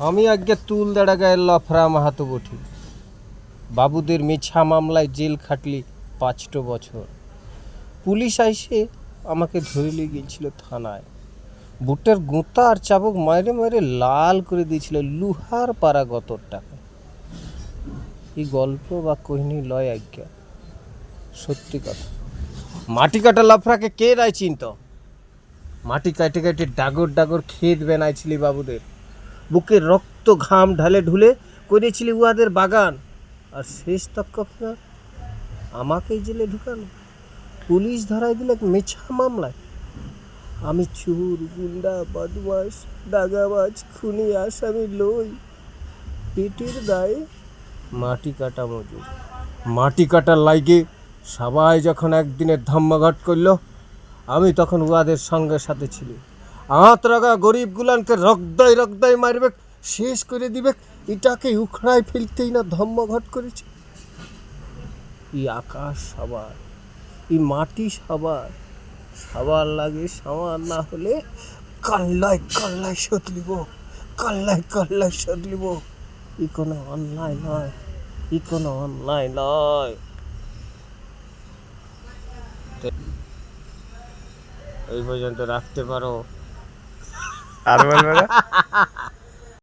আমি আগে তুল দাঁড়া গায়ে লফরা মাহাতো বঠি। বাবুদের মিছা মামলায় জেল খাটলি 5টো বছর। পুলিশ আইসে আমাকে ধরে নিয়ে গিয়েছিল থানায়। বুটের গোঁতা আর চাবুক মারে মারে লাল করে দিয়েছিল লুহার পাড়া গতর টাকা। এই গল্প বা কহিনী লয় আজ্ঞা, সত্যি কথা। মাটি কাটা লাফরাকে কে রায় চিনত? মাটি কাটে কাটে ডাগর ডাগর ক্ষেত বেনাইছিলি বাবুদের। বুকে রক্ত ঘাম ঢালে ঢুলে করেছিলি উহাদের বাগান। আর শেষ তৎক্ষণা আমাকেই জেলে ঢুকানো, পুলিশ ধরাই দিলে মিছা মামলায়। আমি চোর, গুন্ডা, বদমাস, দাগাবাজ, খুনি আসামি লই। পেটের দায়ে মাটি কাটা মজুর। মাটি কাটার লাইগে সবাই যখন একদিনের ধর্মঘট করলো, আমি তখন উহাদের সঙ্গে সাথে ছিল। আঁতরাগা গরিব গুলানকে রক্তাই রক্তাই মারবে, শেষ করে দিবে, এটাকে উখড়ায় ফেলতেই না ধর্মঘট করেছে। এই আকাশ সবার, এই মাটি সবার, সবার লাগে সমান না হলে কাল্লায় কাল্লায় শোধ লিব, কাল্লায় কাল্লায় শোধ লিব। ই কোনো অন্যায় নয়, ই কোনো অন্যায় নয়। এই পর্যন্ত রাখতে পারো। আর বলবে না?